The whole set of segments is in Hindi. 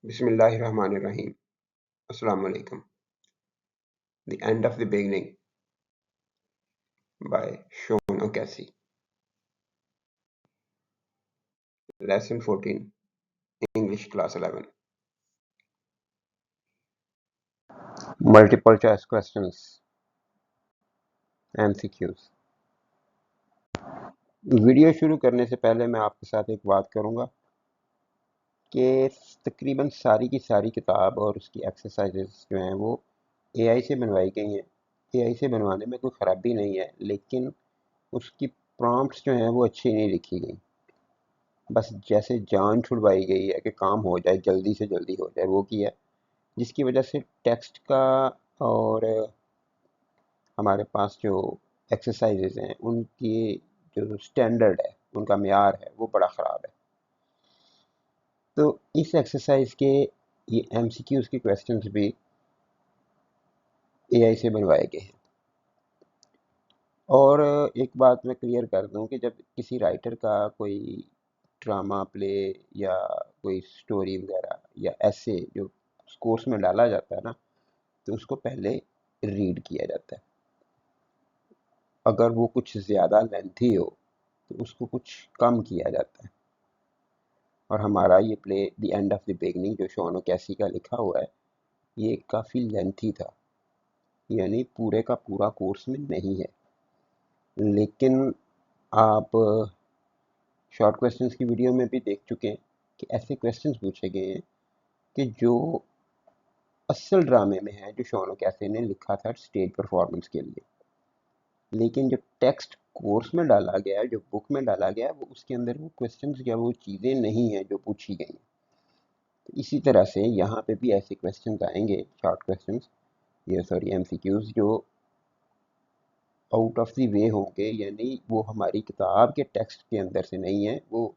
Bismillahirrahmanirrahim. Assalamu alaikum. The End of the Beginning by Sean O'Casey. Lesson 14, English Class 11. Multiple choice questions, MCQs. Video शुरू करने से पहले मैं आपके साथ एक बात करूंगा कि तकरीबन सारी की सारी किताब और उसकी एक्सरसाइजेस जो हैं वो एआई से बनवाई गई हैं। एआई से बनवाने में कोई ख़राबी नहीं है, लेकिन उसकी प्रॉम्प्ट्स जो हैं वो अच्छी नहीं लिखी गई। बस जैसे जान छुड़वाई गई है कि काम हो जाए, जल्दी से जल्दी हो जाए, वो किया, जिसकी वजह से टेक्स्ट का और हमारे पास जो एक्सरसाइजेज हैं उनकी जो स्टैंडर्ड है, उनका मेयार है, वो बड़ा ख़राब है। तो इस एक्सरसाइज के ये एमसीक्यूज के क्वेश्चंस भी एआई से बनवाए गए हैं। और एक बात मैं क्लियर कर दूं कि जब किसी राइटर का कोई ड्रामा प्ले या कोई स्टोरी वगैरह या ऐसे जो कोर्स में डाला जाता है ना, तो उसको पहले रीड किया जाता है। अगर वो कुछ ज़्यादा लेंथी हो तो उसको कुछ कम किया जाता है। और हमारा ये play the end of the beginning जो शॉन ओकैसी का लिखा हुआ है, ये काफ़ी लेंथी था, यानी पूरे का पूरा कोर्स में नहीं है। लेकिन आप शॉर्ट क्वेश्चंस की वीडियो में भी देख चुके हैं कि ऐसे क्वेश्चंस पूछे गए हैं कि जो असल ड्रामे में है, जो शॉन ओकैसी ने लिखा था स्टेज परफॉर्मेंस के लिए, लेकिन जो टेक्स्ट कोर्स में डाला गया है, जो बुक में डाला गया है, वो उसके अंदर वो क्वेश्चंस या वो चीज़ें नहीं हैं जो पूछी गई हैं। तो इसी तरह से यहाँ पे भी ऐसे क्वेश्चंस आएंगे, शॉर्ट क्वेश्चंस, ये सॉरी एमसीक्यूज, जो आउट ऑफ द वे होंगे, यानी वो हमारी किताब के टेक्स्ट के अंदर से नहीं है, वो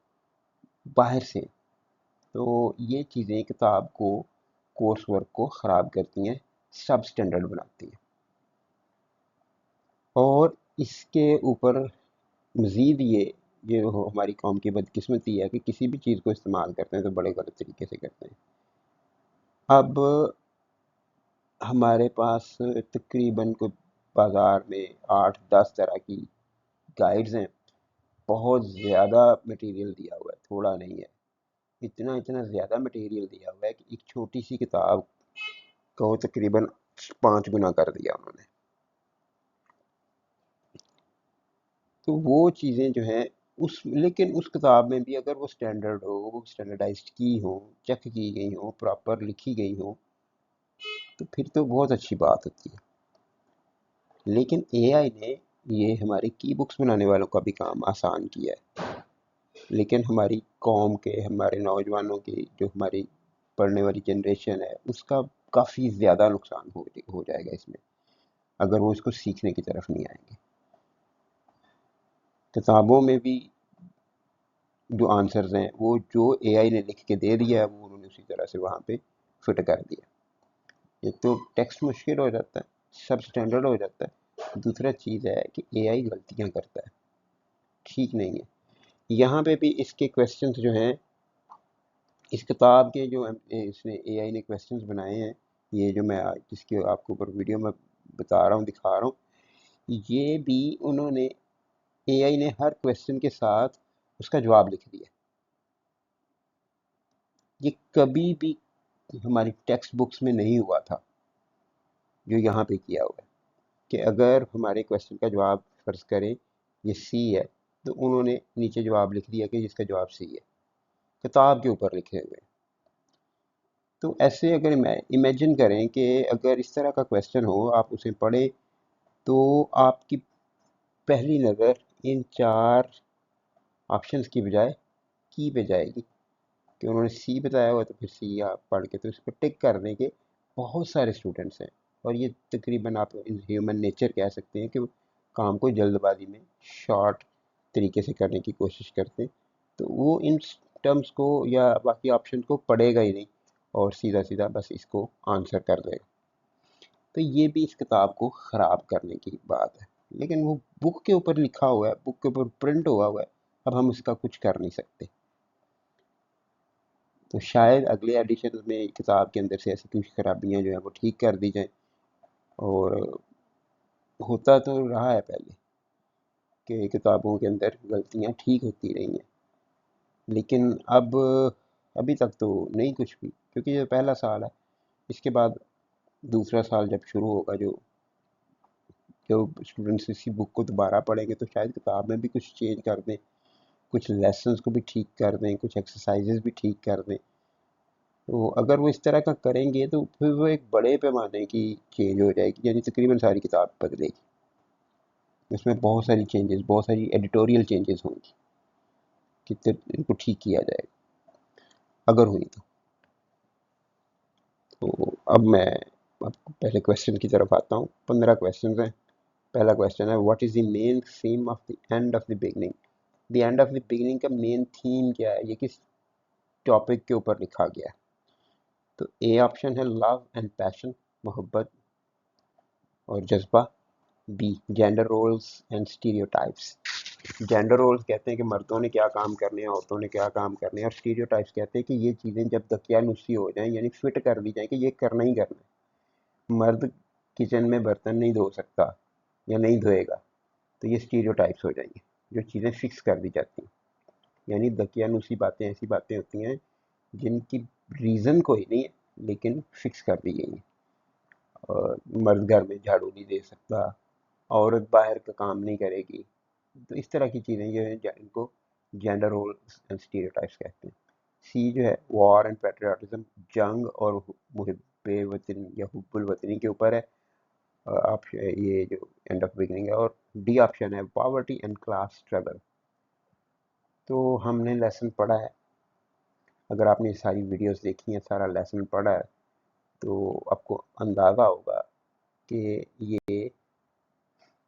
बाहर से। तो ये चीज़ें किताब को, कोर्स वर्क को ख़राब करती हैं, सब स्टैंडर्ड बनाती हैं। और इसके ऊपर मज़ीद ये हमारी कौम की बदकिस्मती है कि किसी भी चीज़ को इस्तेमाल करते हैं तो बड़े गलत तरीके से करते हैं। अब हमारे पास तकरीबन को बाज़ार में 8-10 तरह की गाइड्स हैं। बहुत ज़्यादा मटेरियल दिया हुआ है, थोड़ा नहीं है, इतना इतना ज़्यादा मटेरियल दिया हुआ है कि एक छोटी सी किताब को तकरीबन 5 गुना कर दिया उन्होंने। तो वो चीज़ें जो हैं लेकिन उस किताब में भी अगर वो स्टैंडर्ड हो, वो स्टैंडर्डाइज्ड की हो, चेक की गई हो, प्रॉपर लिखी गई हो, तो फिर तो बहुत अच्छी बात होती है। लेकिन एआई ने ये हमारे की बुक्स बनाने वालों का भी काम आसान किया है, लेकिन हमारी कौम के, हमारे नौजवानों की, जो हमारी पढ़ने वाली जनरेशन है, उसका काफ़ी ज़्यादा नुकसान हो जाएगा इसमें, अगर वो इसको सीखने की तरफ नहीं आएंगे। किताबों में भी जो आंसर्स हैं वो जो एआई ने लिख के दे दिया है, वो उन्होंने उसी तरह से वहाँ पे फिट कर दिया। एक तो टेक्स्ट मुश्किल हो जाता है, सब स्टैंडर्ड हो जाता है। दूसरा चीज़ है कि एआई गलतियाँ करता है, ठीक नहीं है। यहाँ पे भी इसके क्वेश्चंस जो हैं, इस किताब के जो इसने एआई ने क्वेश्चंस बनाए हैं, ये जो मैं जिसके आपको ऊपर वीडियो में बता रहा हूँ, दिखा रहा हूँ, ये भी उन्होंने, एआई ने हर क्वेश्चन के साथ उसका जवाब लिख दिया। ये कभी भी हमारी टेक्स्ट बुक्स में नहीं हुआ था, जो यहाँ पे किया हुआ है कि अगर हमारे क्वेश्चन का जवाब फ़र्ज़ करें ये सी है, तो उन्होंने नीचे जवाब लिख दिया कि जिसका जवाब सी है, किताब के ऊपर लिखे हुए। तो ऐसे अगर इमेजिन करें कि अगर इस तरह का क्वेश्चन हो, आप उसे पढ़ें, तो आपकी पहली नज़र इन 4 ऑप्शंस की बजाय की पे जाएगी कि उन्होंने सी बताया हुआ, तो फिर सी आप पढ़ के तो इस पर टिक कर दें कि बहुत सारे स्टूडेंट्स हैं। और ये तकरीबन आप ह्यूमन नेचर कह सकते हैं कि वो काम को जल्दबाजी में शॉर्ट तरीके से करने की कोशिश करते हैं, तो वो इन टर्म्स को या बाकी ऑप्शन को पढ़ेगा ही नहीं और सीधा सीधा बस इसको आंसर कर देगा। तो ये भी इस किताब को ख़राब करने की बात है। लेकिन वो बुक के ऊपर लिखा हुआ है, बुक के ऊपर प्रिंट हुआ हुआ है, अब हम इसका कुछ कर नहीं सकते। तो शायद अगले एडिशन में किताब के अंदर से ऐसी कुछ खराबियाँ जो हैं वो ठीक कर दी जाएँ। और होता तो रहा है पहले कि किताबों के अंदर गलतियाँ ठीक होती रही हैं, लेकिन अब अभी तक तो नहीं कुछ भी, क्योंकि ये पहला साल है। इसके बाद दूसरा साल जब शुरू होगा, जो जो स्टूडेंट्स इसी बुक को दोबारा पढ़ेंगे तो शायद किताब में भी कुछ चेंज कर दें, कुछ लेसन्स को भी ठीक कर दें, कुछ एक्सरसाइजेज भी ठीक कर दें। तो अगर वो इस तरह का करेंगे तो फिर वो एक बड़े पैमाने की चेंज हो जाएगी, यानी तकरीबन सारी किताब बदलेगी। उसमें बहुत सारी चेंजेस, बहुत सारी एडिटोरियल चेंजेस होंगी कि इनको ठीक किया जाएगा अगर हुई तो अब मैं आपको पहले क्वेश्चन की तरफ आता हूँ। 15 क्वेश्चन हैं। पहला क्वेश्चन है, what is the main theme of the end of the beginning. The end of the beginning का मेन थीम क्या है, ये किस टॉपिक के ऊपर लिखा गया है। तो ए ऑप्शन है लव एंड पैशन, मोहब्बत और जज्बा। B gender roles and stereotypes. Gender roles कहते हैं कि मर्दों ने क्या काम करने हैं, औरतों ने क्या काम करने हैं, और स्टीरियोटाइप्स कहते हैं कि ये चीज़ें जब दकियानुसी हो जाएं, यानी फिट कर दी जाएं कि ये करना ही करना है। मर्द किचन में बर्तन नहीं धो सकता या नहीं धोएगा, तो ये स्टीरियोटाइप्स हो जाएंगे, जो चीज़ें फिक्स कर दी जाती हैं। यानी दकियानुसी बातें ऐसी बातें होती हैं जिनकी रीज़न कोई नहीं है, लेकिन फिक्स कर दी गई हैं। और मर्द घर में झाड़ू नहीं दे सकता, औरत बाहर का काम नहीं करेगी। तो इस तरह की चीज़ें जो हैं इनको जेंडर रोल्स एंड स्टीरियोटाइप्स कहते हैं। सी जो है वॉर एंड पैट्रियाटिज्म, जंग और मुहब्बे वतन या हुब्बुल वतनी के ऊपर है। आप ये जो एंड ऑफ बिगनिंग है। और डी ऑप्शन है पॉवर्टी एंड क्लास स्ट्रगल। तो हमने लेसन पढ़ा है, अगर आपने सारी वीडियोस देखी हैं, सारा लेसन पढ़ा है, तो आपको अंदाज़ा होगा कि ये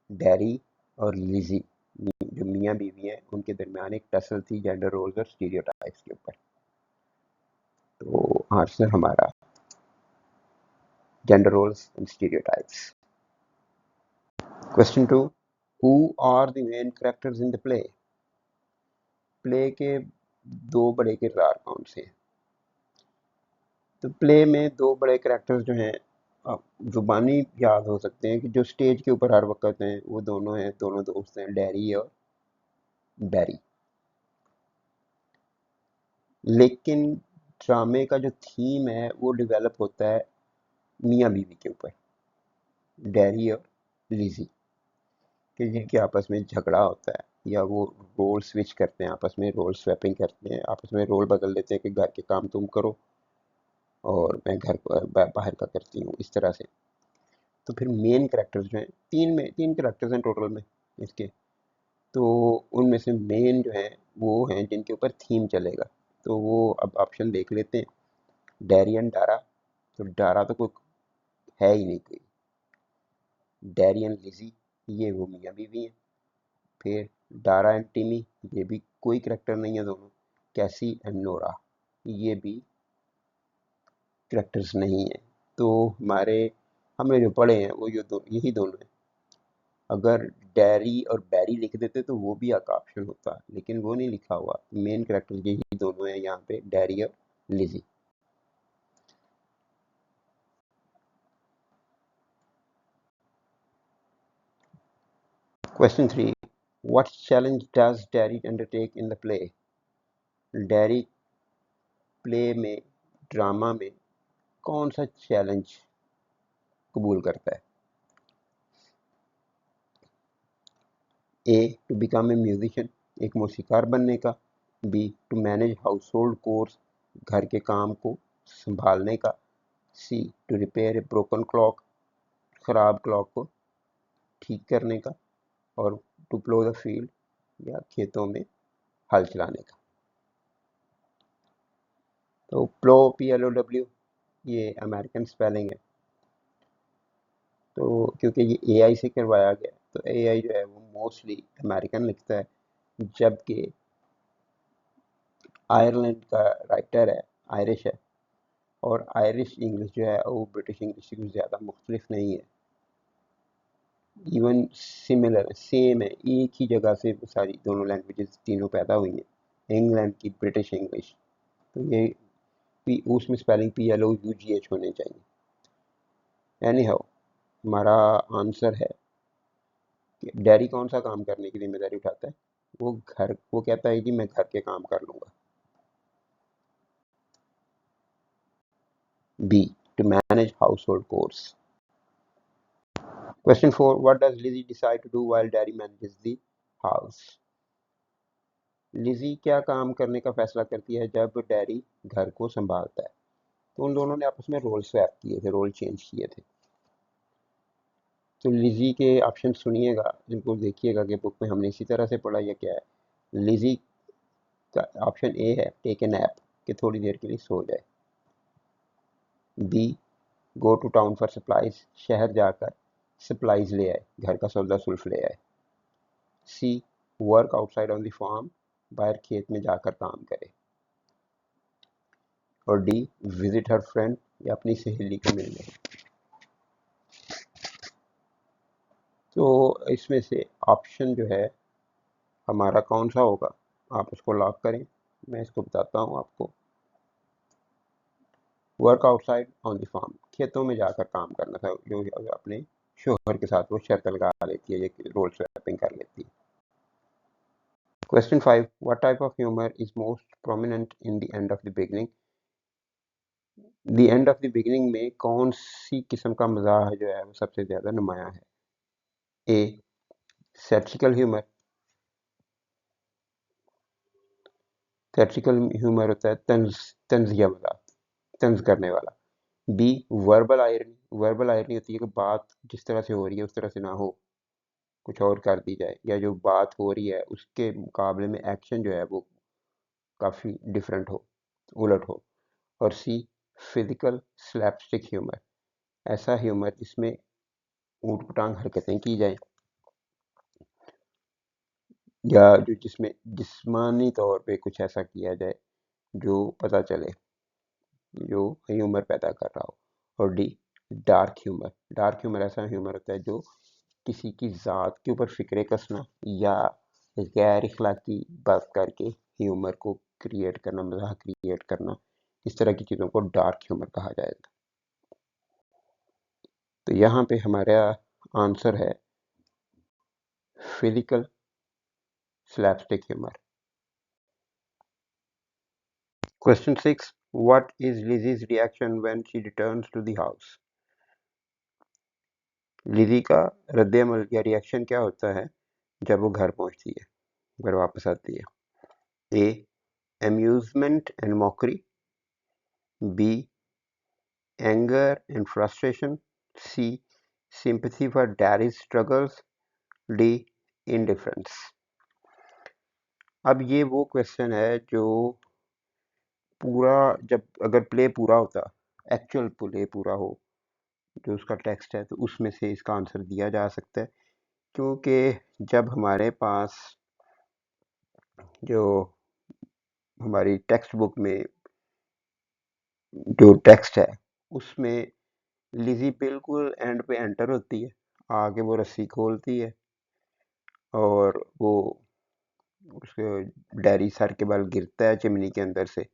डैरी और लिजी जो मियाँ बीवी हैं उनके दरमियान एक टसल थी जेंडर रोल्स और स्टीरियोटाइप्स के ऊपर। तो आंसर हमारा gender roles and stereotypes. Question 2, who are the main characters in the play. Play के दो बड़े किरदार कौन से हैं। तो प्ले में दो बड़े कैरेक्टर्स जो हैं, आप जुबानी याद हो सकते हैं कि जो स्टेज के ऊपर हर वक्त हैं, वो दोनों हैं, दोनों दोस्त हैं, डैरी और बैरी। लेकिन ड्रामे का जो थीम है वो डेवलप होता है मियाँ बीवी के ऊपर, डैरी और लिजी के, जिनके आपस में झगड़ा होता है या वो रोल स्विच करते हैं, आपस में रोल स्वैपिंग करते हैं, आपस में रोल बदल देते हैं कि घर के काम तुम करो और मैं घर बाहर का करती हूँ, इस तरह से। तो फिर मेन कैरेक्टर्स जो हैं, तीन कैरेक्टर्स हैं टोटल में इसके। तो उनमें से मेन जो है वो हैं जिनके ऊपर थीम चलेगा। तो वो अब ऑप्शन देख लेते हैं। डैरियन डारा, तो डारा तो कोई है ही नहीं कोई। डैरियन लिजी, ये वो मियाँ बीवी हैं। फिर डारा एंड टिमी, ये भी कोई करेक्टर नहीं है दोनों। कैसी एंड नोरा, ये भी करेक्टर्स नहीं है। तो हमारे हमने जो पढ़े हैं वो यही दोनों हैं। अगर डैरी और बैरी लिख देते तो वो भी एक ऑप्शन होता, लेकिन वो नहीं लिखा हुआ। मेन करेक्टर यही दोनों हैं यहाँ पे, डैरी और Lizzie. Question 3, what challenge does Darry undertake in the play. Darry play में, ड्रामा में कौन सा चैलेंज कबूल करता है। A to become a musician, एक मौसीकार बनने का। B to manage household chores, घर के काम को संभालने का। C to repair a broken clock, ख़राब क्लॉक को ठीक करने का। और टू प्लो द फील्ड, या खेतों में हल चलाने का। तो प्लो PLOW, ये अमेरिकन स्पेलिंग है। तो क्योंकि ये AI से करवाया गया, तो AI जो है वो मोस्टली अमेरिकन लिखता है, जबकि आयरलैंड का राइटर है, आयरिश है। और आयरिश इंग्लिश जो है वो ब्रिटिश इंग्लिश से कुछ ज़्यादा मुख्तलिफ नहीं है, इवन सिमिलर सेम है। एक ही जगह से वो सारी दोनों लैंग्वेजेस तीनों पैदा हुई हैं, इंग्लैंड की ब्रिटिश इंग्लिश। तो ये पी, उसमें स्पेलिंग PLOUGH होने चाहिए। एनी हाउ, हमारा आंसर है कि डैडी कौन सा काम करने की जिम्मेदारी उठाता है? वो कहता है कि मैं घर के काम कर लूंगा। B, to manage household chores. Question 4. What does Lizzie decide to do while Daddy manages the house? Lizzie क्या काम करने का फैसला करती है जब डैडी घर को संभालता है? तो उन दोनों ने आपस में रोल स्वैप किए थे, रोल चेंज किए थे। तो लिजी के ऑप्शन सुनिएगा, इनको देखिएगा कि बुक में हमने इसी तरह से पढ़ा या क्या है। लिजी का ऑप्शन ए है टेक ए नैप, कि थोड़ी देर के लिए सो जाए। B, go to town for supplies, शहर जाकर सप्लाईज ले आए, घर का सौदा सुल्फ ले आए। C, work outside on the farm, बाहर खेत में जाकर काम करे। और डी, विजिट हर फ्रेंड, या अपनी सहेली को मिलने। तो इसमें से ऑप्शन जो है हमारा कौन सा होगा, आप उसको लॉक करें। मैं इसको बताता हूँ आपको। Work outside on the farm, खेतों में जाकर काम करना था, जो अपने शोहर के साथ वो शर्त लगा लेती है, ये रोल स्वैपिंग कर लेती है। Question 5. What type of humor is most prominent in the end of the beginning? The end of the beginning में कौन सी किस्म का मजाक जो है वो सबसे ज्यादा नुमाया है? ए, सैटिरिकल ह्यूमर। सैटिरिकल ह्यूमर होता है तंजिया मजाक, तंज करने वाला। B, verbal irony. Verbal irony होती है कि बात जिस तरह से हो रही है उस तरह से ना हो, कुछ और कर दी जाए, या जो बात हो रही है उसके मुकाबले में एक्शन जो है वो काफ़ी डिफरेंट हो, उलट हो। और सी, फिजिकल स्लैपस्टिक ह्यूमर, ऐसा ह्यूमर जिसमें ऊट पटांग हरकतें की जाए, या जो जिसमें जिस्मानी तौर पे कुछ ऐसा किया जाए जो पता चले, जो ह्यूमर पैदा कर रहा हो। और D, dark humour. Dark humour ऐसा ह्यूमर होता है जो किसी की ज़ात के ऊपर फिक्रे कसना या गैर इखलाकी बात करके ह्यूमर को क्रिएट करना, मजाक क्रिएट करना, इस तरह की चीज़ों को डार्क ह्यूमर कहा जाएगा। तो यहाँ पे हमारा आंसर है physical slapstick humour. Question 6. What is Lizzie's reaction when she returns to the house? Lizzie का रद्द-ए-अमल या रिएक्शन क्या होता है जब वो घर पहुंचती है, घर वापस आती है? ए, amusement and mockery. B, anger and frustration. C, sympathy for daddy's struggles. D, indifference. अब ये वो क्वेश्चन है जो पूरा, जब अगर प्ले पूरा होता, एक्चुअल प्ले पूरा हो, जो उसका टेक्स्ट है, तो उसमें से इसका आंसर दिया जा सकता है। क्योंकि जब हमारे पास जो हमारी टेक्स्ट बुक में जो टेक्स्ट है उसमें लिज़ी बिल्कुल एंड पे एंटर होती है, आगे वो रस्सी खोलती है और वो उसके डैडी सर के बल गिरता है चिमनी के अंदर से,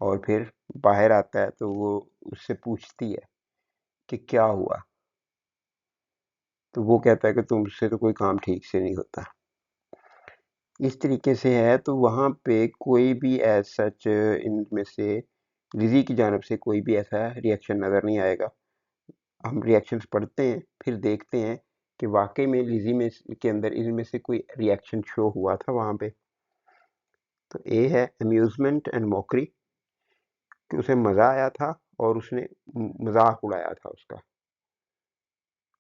और फिर बाहर आता है तो वो उससे पूछती है कि क्या हुआ, तो वो कहता है कि तुमसे तो कोई काम ठीक से नहीं होता। इस तरीके से है, तो वहाँ पे कोई भी एज सच इनमें से लिज़ी की जानब से कोई भी ऐसा रिएक्शन नज़र नहीं आएगा। हम रिएक्शंस पढ़ते हैं फिर देखते हैं कि वाकई में लिज़ी में के अंदर इनमें से कोई रिएक्शन शो हुआ था वहाँ पे। तो ए है अम्यूज़मेंट एंड मॉकरी, कि उसे मज़ा आया था और उसने मजाक उड़ाया था उसका।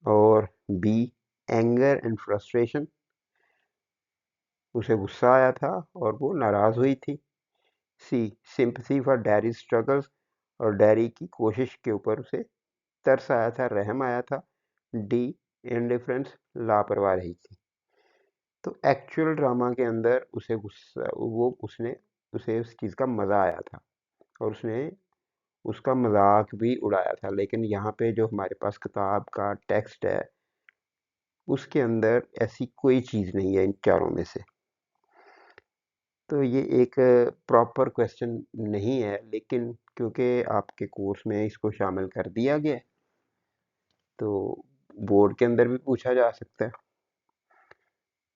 और बी, एंगर एंड फ्रस्ट्रेशन, उसे गुस्सा आया था और वो नाराज़ हुई थी। सी, सिंपथी फॉर डैडी स्ट्रगल्स, और डैडी की कोशिश के ऊपर उसे तरस आया था, रहम आया था। डी, इंडिफरेंस, लापरवाह रही थी। तो एक्चुअल ड्रामा के अंदर उसे गुस्सा, वो उसने उसे उस चीज़ का मज़ा आया था और उसने उसका मजाक भी उड़ाया था। लेकिन यहाँ पे जो हमारे पास किताब का टेक्स्ट है उसके अंदर ऐसी कोई चीज़ नहीं है इन चारों में से। तो ये एक प्रॉपर क्वेश्चन नहीं है, लेकिन क्योंकि आपके कोर्स में इसको शामिल कर दिया गया है, तो बोर्ड के अंदर भी पूछा जा सकता है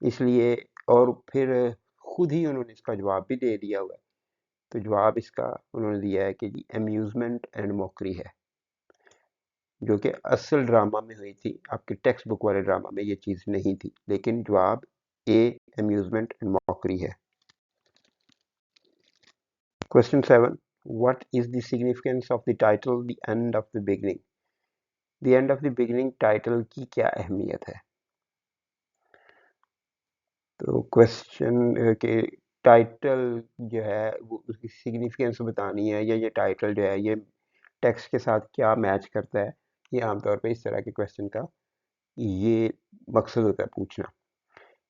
इसलिए। और फिर खुद ही उन्होंने इसका जवाब भी दे दिया हुआ है। तो जवाब इसका उन्होंने दिया है कि जी अम्यूज़मेंट एंड मॉकरी है, जो कि असल ड्रामा में हुई थी। आपके टेक्स्ट बुक वाले ड्रामा में ये चीज़ नहीं थी, लेकिन जवाब ए अम्यूज़मेंट एंड मॉकरी है। Question 7, what is the significance of the title the end of the beginning? The end of the beginning title की क्या अहमियत है? तो क्वेश्चन के टाइटल जो है वो उसकी सिग्निफिकेंस बतानी है, या ये टाइटल जो है ये टेक्स्ट के साथ क्या मैच करता है। ये आमतौर पे इस तरह के क्वेश्चन का ये मकसद होता है पूछना,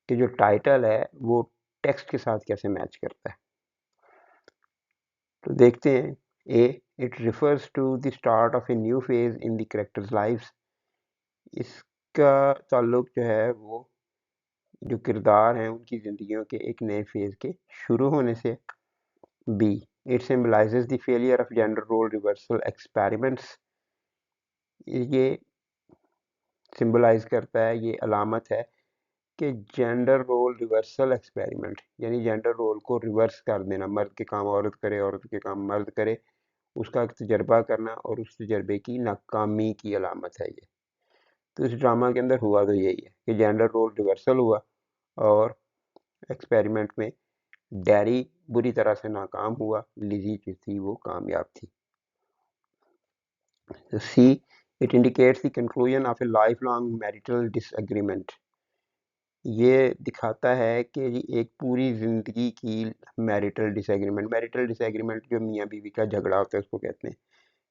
कि जो टाइटल है वो टेक्स्ट के साथ कैसे मैच करता है। तो देखते हैं। A, it refers to the start of a new phase in the characters lives. इसका ताल्लुक जो है वो जो किरदार हैं उनकी ज़िंदगियों के एक नए फेज के शुरू होने से। B, it symbolizes the failure of gender role reversal experiments. ये सिम्बलाइज करता है, ये अलामत है कि जेंडर रोल रिवर्सल एक्सपेरिमेंट, यानी जेंडर रोल को रिवर्स कर देना, मर्द के काम औरत करे, औरत के काम मर्द करे, उसका एक तजर्बा करना और उस तजर्बे की नाकामी की अलामत है ये। तो इस ड्रामा के अंदर हुआ तो यही है कि जेंडर रोल रिवर्सल हुआ और एक्सपेरिमेंट में डैरी बुरी तरह से नाकाम हुआ, लिजी जो थी वो कामयाब थी। C, it indicates the conclusion of a lifelong marital disagreement. ये दिखाता है कि जी एक पूरी ज़िंदगी की मैरिटल डिसएग्रीमेंट जो मियाँ बीवी का झगड़ा होता है उसको कहते हैं,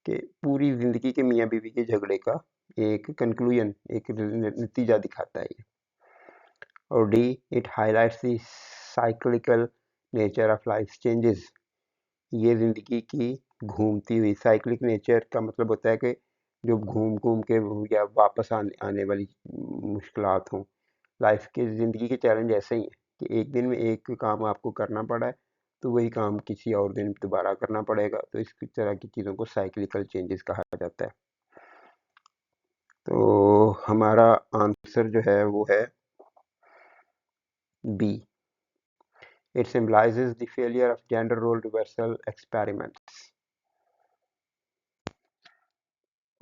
कि पूरी ज़िंदगी के मियाँ बीवी के झगड़े का एक कंक्लूजन, एक नतीजा दिखाता है ये। और D, it highlights the cyclical nature of life changes. ये ज़िंदगी की घूमती हुई, साइक्लिक नेचर का मतलब होता है कि जो घूम घूम के या वापस आने वाली मुश्किलात हों। लाइफ के ज़िंदगी के चैलेंज ऐसे ही हैं कि एक दिन में एक काम आपको करना पड़ा है, तो वही काम किसी और दिन दोबारा करना पड़ेगा। तो इस तरह की चीज़ों को साइक्लिकल चेंजेस कहा जाता है। तो हमारा आंसर जो है वो है B, it symbolizes the failure of gender role reversal experiments.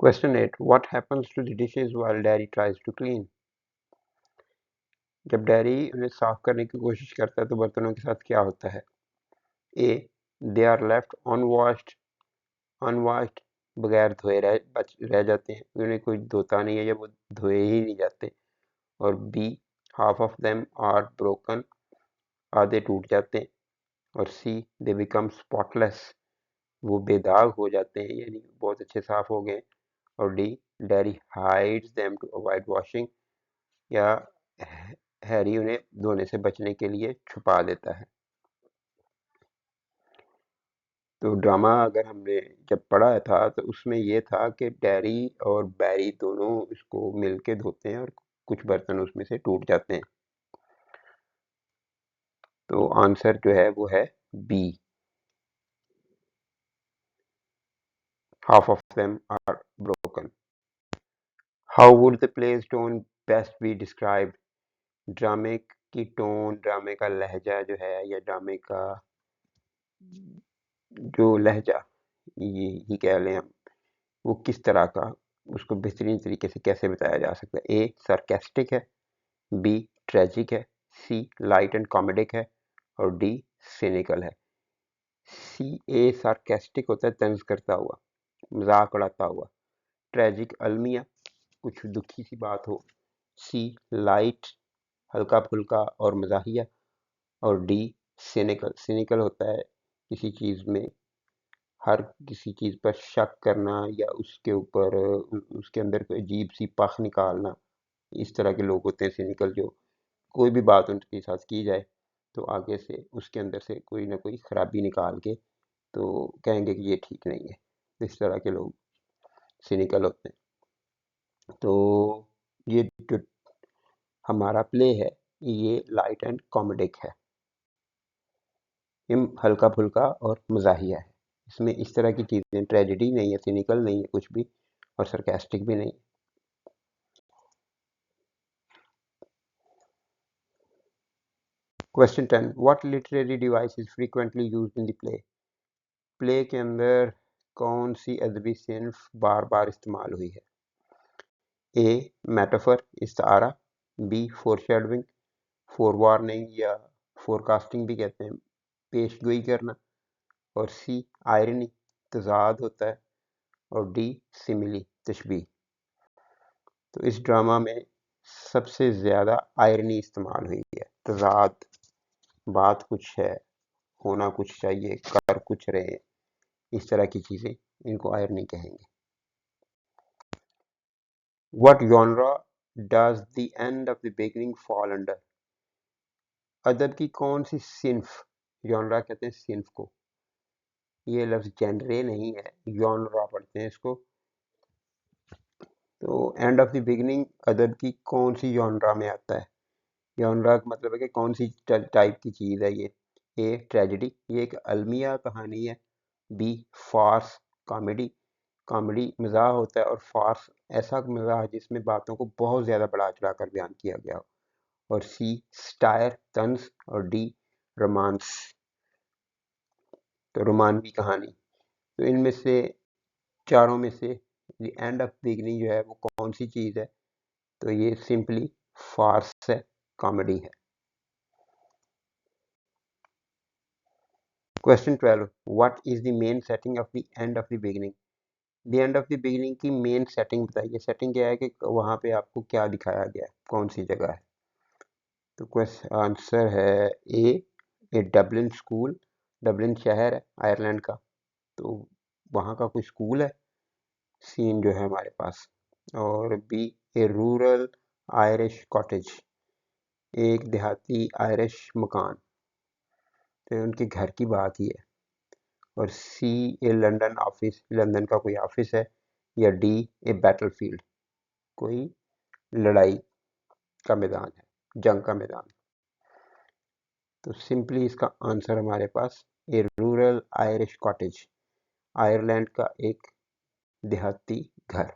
Question 8, what happens to the dishes while daddy tries to clean? जब डैडी उन्हें साफ करने की कोशिश करता है तो बर्तनों के साथ क्या होता है? ए, दे आर लेफ्ट अनवॉश्ड, बगैर धोए रह जाते हैं, उन्हें कोई धोता नहीं है या वो धोए ही नहीं जाते। और B, half of them are broken, आधे टूट जाते हैं। और सी, दे बिकम स्पॉटलेस, वो बेदाग हो जाते हैं, यानी बहुत अच्छे साफ हो गए। और D, daddy hides them to avoid washing, या हैरी उन्हें धोने से बचने के लिए छुपा देता है। तो ड्रामा अगर हमने जब पढ़ा था तो उसमें ये था कि डैरी और बैरी दोनों इसको मिल के धोते हैं और कुछ बर्तन उसमें से टूट जाते हैं। तो आंसर जो है वो है B, half of them are broken. How would the play's tone best be described? ड्रामे की टोन, ड्रामे का लहजा जो है, या ड्रामे का जो लहजा ये ही कह लें हम, वो किस तरह का, उसको बेहतरीन तरीके से कैसे बताया जा सकता है? ए, सार्केस्टिक है, बी, ट्रेजिक है, सी, लाइट एंड कॉमेडिक है, और डी, सिनिकल है। सी, ए सार्केस्टिक होता है तंज करता हुआ, मजाक उड़ाता हुआ। ट्रेजिक अलमिया, कुछ दुखी सी बात हो। सी, लाइट, हल्का फुल्का और मजाहिया। और डी, सिनिकल, सिनिकल होता है किसी चीज़ में, हर किसी चीज़ पर शक करना या उसके ऊपर उसके अंदर कोई अजीब सी पख निकालना। इस तरह के लोग होते हैं सिनिकल, जो कोई भी बात उनके साथ की जाए तो आगे से उसके अंदर से कोई ना कोई खराबी निकाल के तो कहेंगे कि ये ठीक नहीं है। इस तरह के लोग सिनिकल होते हैं। तो ये जो हमारा प्ले है ये लाइट एंड कॉमेडिक है। हल्का फुल्का और मजाहिया है। इसमें इस तरह की चीज़ें, ट्रेजेडी नहीं है, सिनिकल नहीं है कुछ भी, और सरकास्टिक भी नहीं। Question 10, what literary device is frequently used in the play? Play के अंदर कौन सी अदबी सिन्फ बार बार इस्तेमाल हुई है? ए मेटाफर, इस्तारा, बी फोरशैडोइंग, फोरवार्निंग या फोरकास्टिंग भी कहते हैं, पेशगोई करना, और सी आयरनी, तजाद होता है, और डी सिमिली, तशबीह। तो इस ड्रामा में सबसे ज़्यादा आयरनी इस्तेमाल हुई है, तजाद, बात कुछ है, होना कुछ चाहिए, कर कुछ रहे, इस तरह की चीज़ें, इनको आयरनी कहेंगे। What genre does the end of the beginning fall under? अदब की कौन सी सिन्फ, जॉनरा कहते हैं सिन्फ को, ये लफ्ज़ जेनरे नहीं है, जॉनरा पढ़ते हैं इसको। तो एंड ऑफ द बिगिनिंग अदब की कौन सी जॉनरा में आता है? जॉनरा का मतलब है कि कौन सी टाइप की चीज़ है ये। ए ट्रेजेडी, ये एक अलमिया कहानी है। बी फार्स, कॉमेडी, कॉमेडी मज़ाह होता है, और फार्स ऐसा मज़ाह जिसमें बातों को बहुत ज़्यादा बढ़ा चढ़ा कर बयान किया गया हो, और सी स्टायर, तंज, और डी रोमांस, तो रोमानवी कहानी। तो इनमें से चारों में से द एंड ऑफ बिगनिंग जो है वो कौन सी चीज़ है? तो ये सिंपली फार्स है, कॉमेडी है। Question 12, what is the main setting of the end of the beginning? The end of the beginning की मेन सेटिंग बताइए। सेटिंग क्या है कि वहाँ पे आपको क्या दिखाया गया है, कौन सी जगह है? तो क्वेश्चन आंसर है ए डबलिन स्कूल, डबलिन शहर है आयरलैंड का, तो वहाँ का कोई स्कूल है सीन जो है हमारे पास। और बी ए रूरल आयरिश कॉटेज, एक देहाती आयरिश मकान, तो उनके घर की बात ही है। और सी ए लंदन ऑफिस, लंदन का कोई ऑफिस है, या डी ए बैटलफील्ड, कोई लड़ाई का मैदान है, जंग का मैदान। तो सिंपली इसका आंसर हमारे पास a rural Irish cottage, Ireland का एक देहाती घर।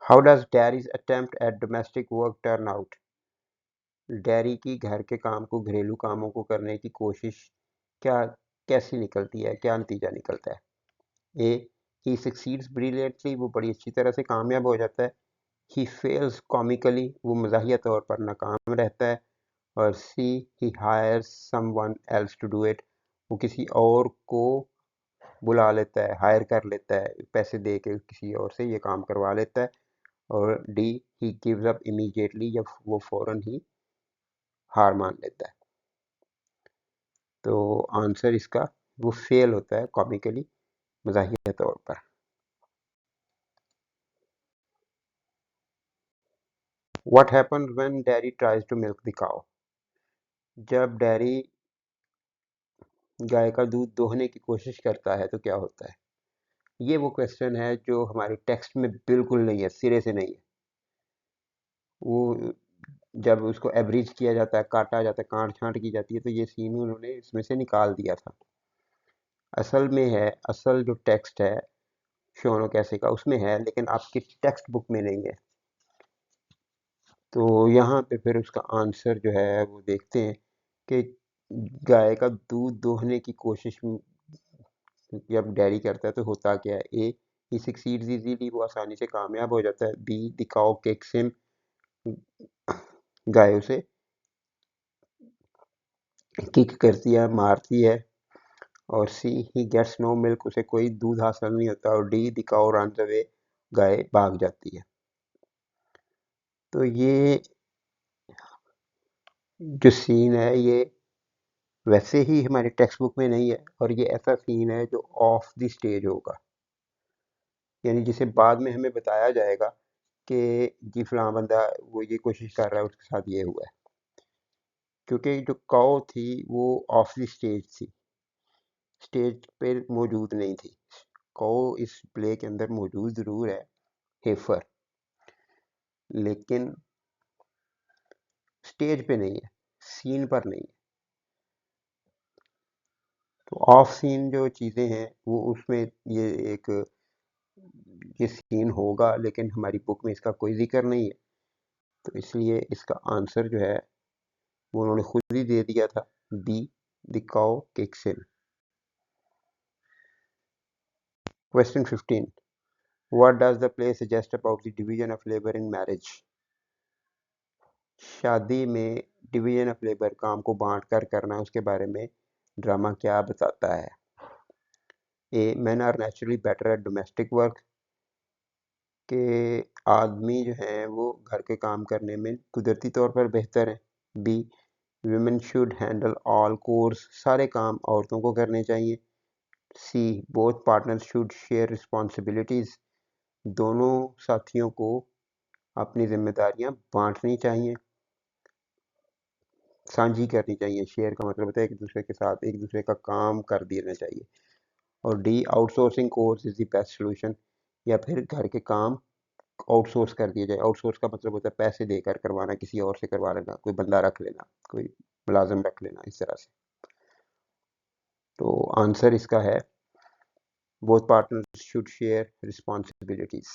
How does Darry's attempt at domestic work turn out? Darry की घर के काम को, घरेलू कामों को करने की कोशिश क्या, कैसी निकलती है, क्या नतीजा निकलता है? ए ही सक्सीड्स ब्रिलियंटली, वो बड़ी अच्छी तरह से कामयाब हो जाता है। ही फेल्स कॉमिकली, वो मज़ाहिया तौर पर नाकाम रहता है। और C he hires someone else to do it, वो किसी और को बुला लेता है, हायर कर लेता है, पैसे दे के किसी और से ये काम करवा लेता है। और D he gives up immediately, जब वो फ़ौरन ही हार मान लेता है। तो आंसर इसका वो फेल होता है कॉमिकली, मज़ाहिया तौर पर। What happen when Darry tries to milk the cow? जब डैरी गाय का दूध दोहने की कोशिश करता है तो क्या होता है? ये वो क्वेश्चन है जो हमारे टेक्स्ट में बिल्कुल नहीं है, सिरे से नहीं है। वो जब उसको एवरेज किया जाता है, काटा जाता है, काट छांट की जाती है, तो ये सीन उन्होंने इसमें से निकाल दिया था। असल में है, असल जो टेक्स्ट है शोनो कैसे का उसमें है, लेकिन आपकी टेक्स्ट बुक में नहीं है। तो यहाँ पे फिर उसका आंसर जो है वो देखते हैं कि गाय का दूध दोहने की कोशिश जब डैरी करता है तो होता क्या है? ए ही सक्सीड्स इजीली, वो आसानी से कामयाब हो जाता है। B the cow kicks him, गाय उसे किक करती है, मारती है। और C he gets no milk, उसे कोई दूध हासिल नहीं होता। और D the cow runs away, गाय भाग जाती है। तो ये जो सीन है ये वैसे ही हमारे टेक्स्ट बुक में नहीं है, और ये ऐसा सीन है जो ऑफ द स्टेज होगा, यानी जिसे बाद में हमें बताया जाएगा कि जी फलां बंदा वो ये कोशिश कर रहा है, उसके साथ ये हुआ है। क्योंकि जो कौ थी वो ऑफ द स्टेज थी, स्टेज पे मौजूद नहीं थी। कौ इस प्ले के अंदर मौजूद ज़रूर है, हेफर, लेकिन स्टेज पे नहीं है, सीन पर नहीं है। तो ऑफ सीन जो चीज़ें हैं वो उसमें ये सीन होगा, लेकिन हमारी बुक में इसका कोई जिक्र नहीं है। तो इसलिए इसका आंसर जो है वो उन्होंने खुद ही दे दिया था, B, the cow kicks in. Question 15, what does the play suggest about the division of labour in marriage? शादी में डिवीजन ऑफ लेबर, काम को बांट कर करना, उसके बारे में ड्रामा क्या बताता है? A, men are naturally better at domestic work, के आदमी जो हैं वो घर के काम करने में कुदरती तौर पर बेहतर हैं। B, women should handle all chores, सारे काम औरतों को करने चाहिए। C, both partners should share responsibilities, दोनों साथियों को अपनी जिम्मेदारियां बांटनी चाहिए, साझी करनी चाहिए। शेयर का मतलब होता है एक दूसरे के साथ एक दूसरे का काम कर देना चाहिए। और D, outsourcing course is the best solution, या फिर घर के काम आउटसोर्स कर दिया जाए। आउटसोर्स का मतलब होता है पैसे देकर करवाना, किसी और से करवा लेना, कोई बंदा रख लेना, कोई मुलाजिम रख लेना, इस तरह से। तो आंसर इसका है both partners should share responsibilities.